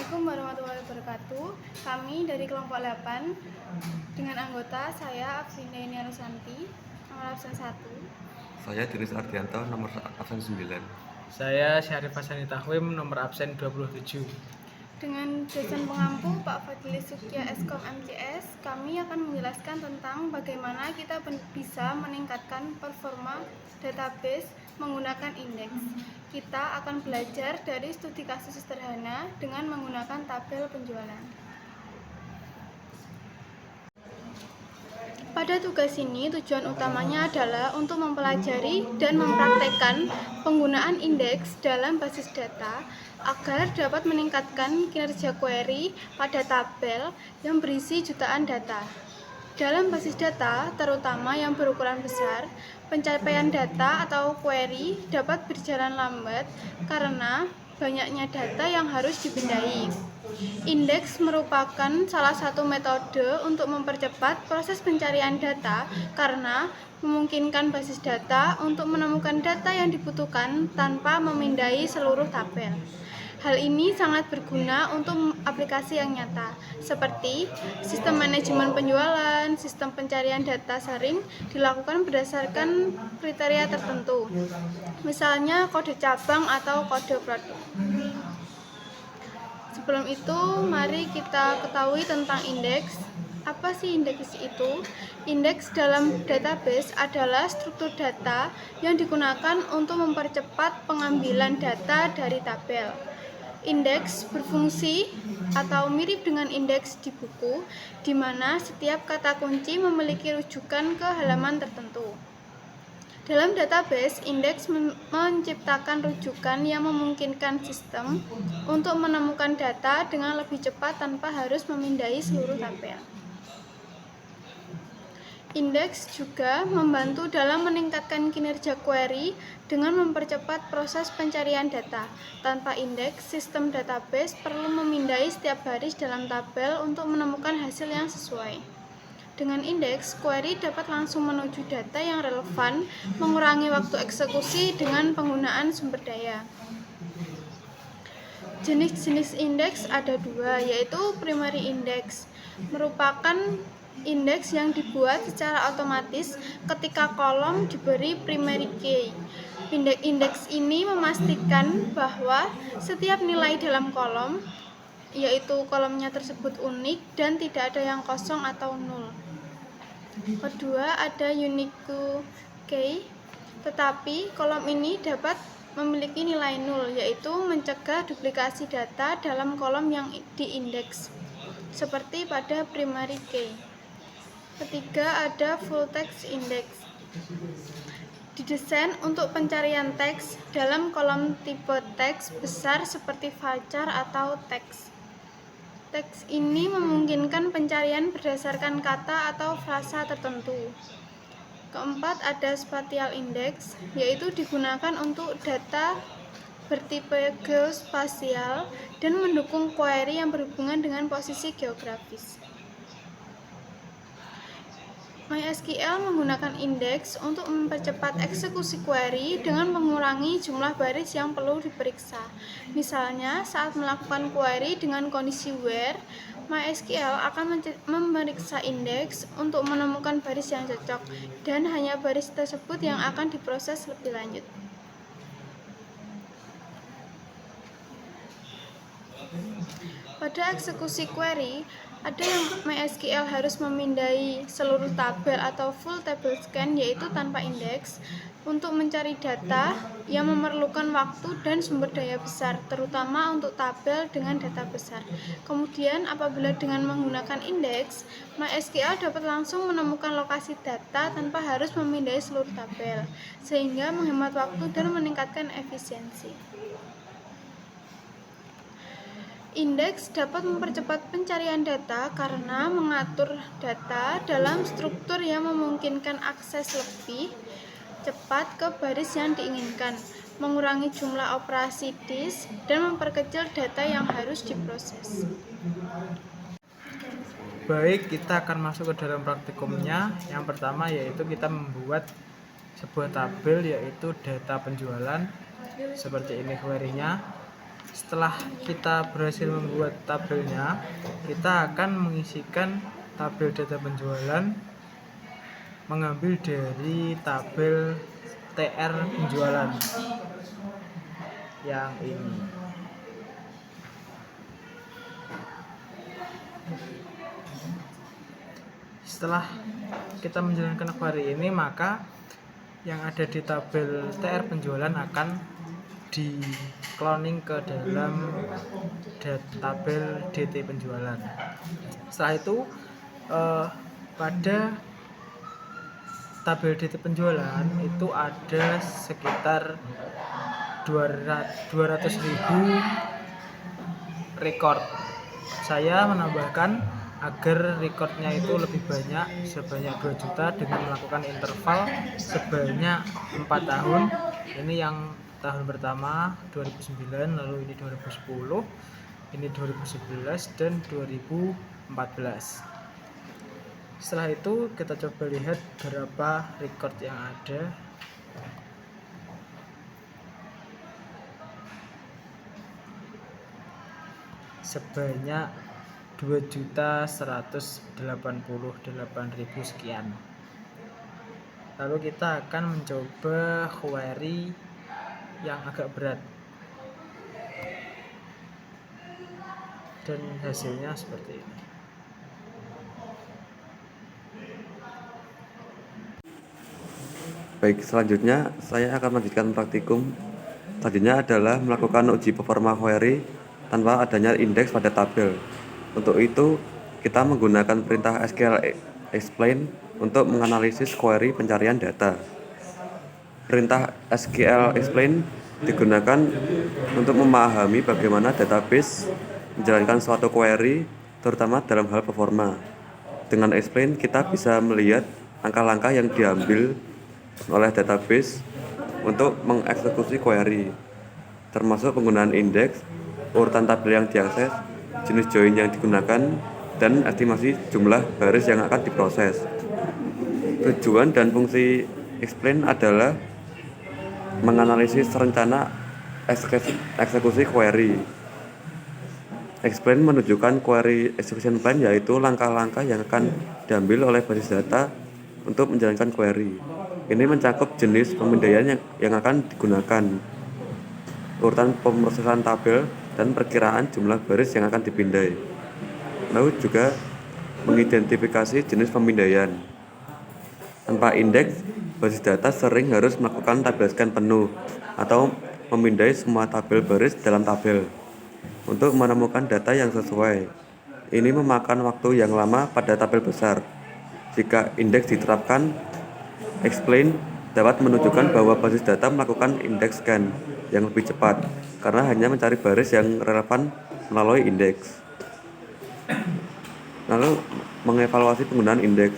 Assalamualaikum warahmatullahi wabarakatuh. Kami dari kelompok 8 dengan anggota saya Afrinda Rusanti, nomor absen 1. Saya Diris Ardianto, nomor absen 9. Saya Syarif Hassani Tahwim, nomor absen 27. Dengan dosen pengampu Pak Fadli Sukya Eskom MCS, kami akan menjelaskan tentang bagaimana kita bisa meningkatkan performa database menggunakan indeks. Kita akan belajar dari studi kasus sederhana dengan menggunakan tabel penjualan. Pada tugas ini, tujuan utamanya adalah untuk mempelajari dan mempraktekkan penggunaan indeks dalam basis data agar dapat meningkatkan kinerja query pada tabel yang berisi jutaan data. Dalam basis data, terutama yang berukuran besar, pencapaian data atau query dapat berjalan lambat karena banyaknya data yang harus dipindai. Indeks merupakan salah satu metode untuk mempercepat proses pencarian data karena memungkinkan basis data untuk menemukan data yang dibutuhkan tanpa memindai seluruh tabel. Hal ini sangat berguna untuk aplikasi yang nyata, seperti sistem manajemen penjualan. Sistem pencarian data sering dilakukan berdasarkan kriteria tertentu, misalnya kode cabang atau kode produk. Sebelum itu, mari kita ketahui tentang indeks. Apa sih indeks itu? Indeks dalam database adalah struktur data yang digunakan untuk mempercepat pengambilan data dari tabel. Indeks berfungsi atau mirip dengan indeks di buku, di mana setiap kata kunci memiliki rujukan ke halaman tertentu. Dalam database, indeks menciptakan rujukan yang memungkinkan sistem untuk menemukan data dengan lebih cepat tanpa harus memindai seluruh tabel. Indeks juga membantu dalam meningkatkan kinerja query dengan mempercepat proses pencarian data. Tanpa indeks, sistem database perlu memindai setiap baris dalam tabel untuk menemukan hasil yang sesuai. Dengan indeks, query dapat langsung menuju data yang relevan, mengurangi waktu eksekusi dengan penggunaan sumber daya. Jenis-jenis indeks ada dua, yaitu primary index, merupakan indeks yang dibuat secara otomatis ketika kolom diberi primary key. Indeks ini memastikan bahwa setiap nilai dalam kolom, yaitu kolomnya tersebut unik dan tidak ada yang kosong atau nol. Kedua, ada unique key, tetapi kolom ini dapat memiliki nilai nol, yaitu mencegah duplikasi data dalam kolom yang diindeks, seperti pada primary key. Ketiga, ada full text index, didesain untuk pencarian teks dalam kolom tipe teks besar seperti varchar atau teks. Teks ini memungkinkan pencarian berdasarkan kata atau frasa tertentu. Keempat, ada spatial index, yaitu digunakan untuk data bertipe geospasial dan mendukung query yang berhubungan dengan posisi geografis. MySQL menggunakan indeks untuk mempercepat eksekusi query dengan mengurangi jumlah baris yang perlu diperiksa. Misalnya, saat melakukan query dengan kondisi where, MySQL akan memeriksa indeks untuk menemukan baris yang cocok, dan hanya baris tersebut yang akan diproses lebih lanjut. Pada eksekusi query, ada yang MySQL harus memindai seluruh tabel atau full table scan, yaitu tanpa indeks, untuk mencari data yang memerlukan waktu dan sumber daya besar, terutama untuk tabel dengan data besar. Kemudian, apabila dengan menggunakan indeks, MySQL dapat langsung menemukan lokasi data tanpa harus memindai seluruh tabel, sehingga menghemat waktu dan meningkatkan efisiensi. Indeks dapat mempercepat pencarian data karena mengatur data dalam struktur yang memungkinkan akses lebih cepat ke baris yang diinginkan, mengurangi jumlah operasi disk, dan memperkecil data yang harus diproses. Baik, kita akan masuk ke dalam praktikumnya. Yang pertama yaitu kita membuat sebuah tabel, yaitu data penjualan. Seperti ini query-nya. Setelah kita berhasil membuat tabelnya, kita akan mengisikan tabel data penjualan mengambil dari tabel TR penjualan yang ini. Setelah kita menjalankan query ini, maka yang ada di tabel TR penjualan akan di cloning ke dalam tabel DT penjualan. Setelah itu pada tabel DT penjualan itu ada sekitar 200.000 record. Saya menambahkan agar recordnya itu lebih banyak, sebanyak 2 juta dengan melakukan interval sebanyak 4 tahun. Ini yang tahun pertama 2009, lalu ini 2010, ini 2011 dan 2014. Setelah itu kita coba lihat berapa record yang ada. Sebanyak 2.188.000 sekian. Lalu kita akan mencoba query yang agak berat, dan hasilnya seperti ini. Baik, selanjutnya saya akan melanjutkan praktikum. Selanjutnya adalah melakukan uji performa query tanpa adanya indeks pada tabel. Untuk itu, kita menggunakan perintah SQL explain untuk menganalisis query pencarian data. Perintah SQL explain digunakan untuk memahami bagaimana database menjalankan suatu query, terutama dalam hal performa. Dengan explain, kita bisa melihat langkah-langkah yang diambil oleh database untuk mengeksekusi query, termasuk penggunaan indeks, urutan tabel yang diakses, jenis join yang digunakan, dan estimasi jumlah baris yang akan diproses. Tujuan dan fungsi explain adalah menganalisis rencana eksekusi query. Explain menunjukkan query execution plan, yaitu langkah-langkah yang akan diambil oleh basis data untuk menjalankan query. Ini mencakup jenis pemindaian yang akan digunakan, urutan pemrosesan tabel, dan perkiraan jumlah baris yang akan dipindai. Lalu juga mengidentifikasi jenis pemindaian. Tanpa indeks, basis data sering harus melakukan tabel scan penuh atau memindai semua tabel baris dalam tabel untuk menemukan data yang sesuai. Ini memakan waktu yang lama pada tabel besar. Jika indeks diterapkan, explain dapat menunjukkan bahwa basis data melakukan indeks scan yang lebih cepat karena hanya mencari baris yang relevan melalui indeks. Lalu mengevaluasi penggunaan indeks.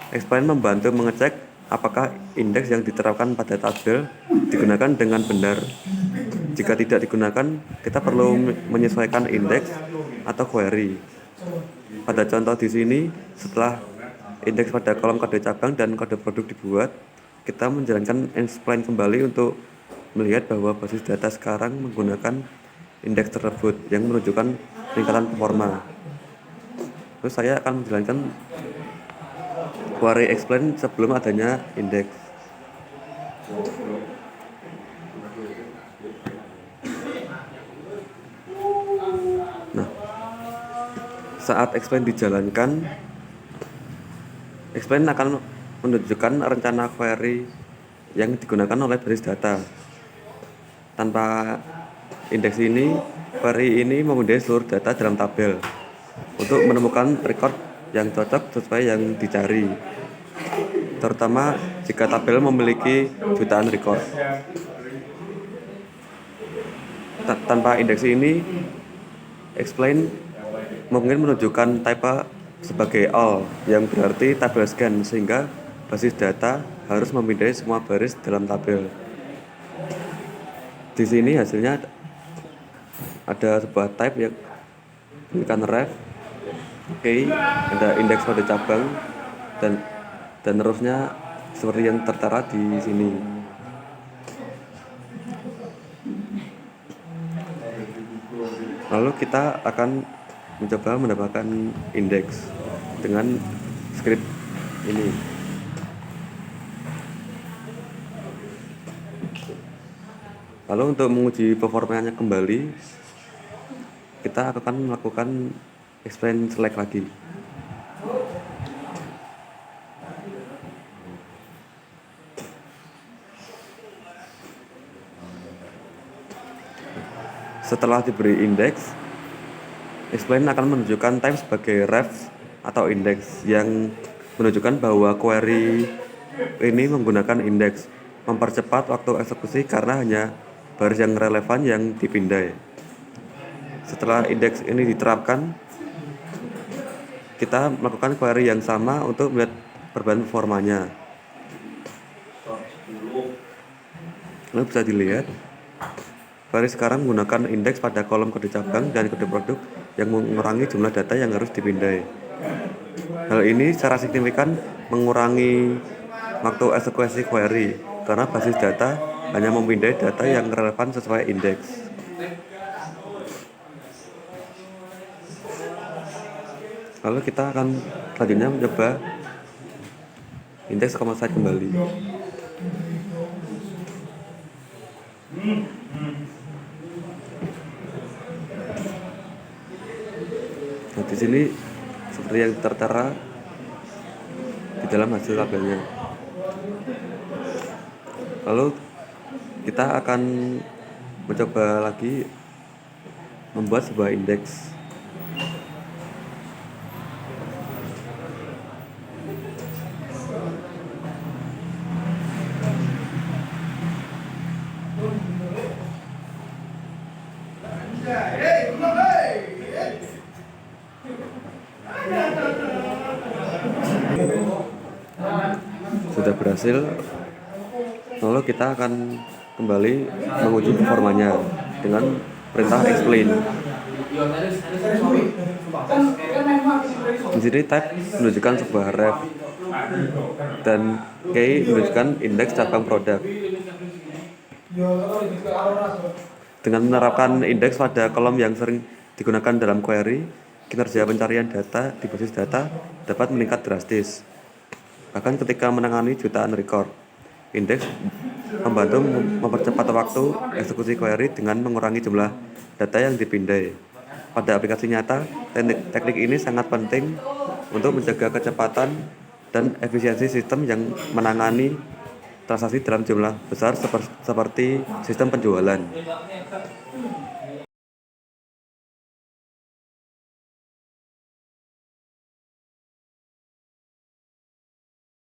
Explain membantu mengecek apakah indeks yang diterapkan pada tabel digunakan dengan benar. Jika tidak digunakan, kita perlu menyesuaikan indeks atau query. Pada contoh di sini, setelah indeks pada kolom kode cabang dan kode produk dibuat, kita menjalankan explain kembali untuk melihat bahwa basis data sekarang menggunakan indeks tersebut yang menunjukkan peningkatan performa. Terus saya akan menjalankan query explain sebelum adanya indeks. Nah, saat explain dijalankan, explain akan menunjukkan rencana query yang digunakan oleh basis data. Tanpa indeks ini, query ini memindai seluruh data dalam tabel untuk menemukan record yang cocok sesuai yang dicari, terutama jika tabel memiliki jutaan record. Tanpa indeks ini, explain mungkin menunjukkan type sebagai all, yang berarti tabel scan, sehingga basis data harus memindai semua baris dalam tabel. Di sini hasilnya ada sebuah type yang bukan ref, key, ada indeks pada cabang, dan seterusnya seperti yang tertera di sini. Lalu kita akan mencoba mendapatkan indeks dengan script ini. Lalu untuk menguji performanya kembali, kita akan melakukan explain select lagi. Setelah diberi indeks, explain akan menunjukkan type sebagai ref atau indeks yang menunjukkan bahwa query ini menggunakan indeks, mempercepat waktu eksekusi karena hanya baris yang relevan yang dipindai. Setelah indeks ini diterapkan, kita melakukan query yang sama untuk melihat perubahan performanya. Lalu bisa dilihat, query sekarang menggunakan indeks pada kolom kode cabang dan kode produk yang mengurangi jumlah data yang harus dipindai. Hal ini secara signifikan mengurangi waktu eksekusi query karena basis data hanya memindai data yang relevan sesuai indeks. Lalu kita akan selanjutnya mencoba indeks command side kembali. Nah, di sini seperti yang tertera di dalam hasil tabelnya. Lalu kita akan mencoba lagi membuat sebuah indeks. Sudah berhasil, lalu kita akan kembali menguji performanya dengan perintah explain. Di sini type menunjukkan sebuah ref dan key menunjukkan indeks cabang produk. Dengan menerapkan indeks pada kolom yang sering digunakan dalam query, kinerja pencarian data di basis data dapat meningkat drastis. Bahkan ketika menangani jutaan record, indeks membantu mempercepat waktu eksekusi query dengan mengurangi jumlah data yang dipindai. Pada aplikasi nyata, teknik ini sangat penting untuk menjaga kecepatan dan efisiensi sistem yang menangani transaksi dalam jumlah besar seperti sistem penjualan.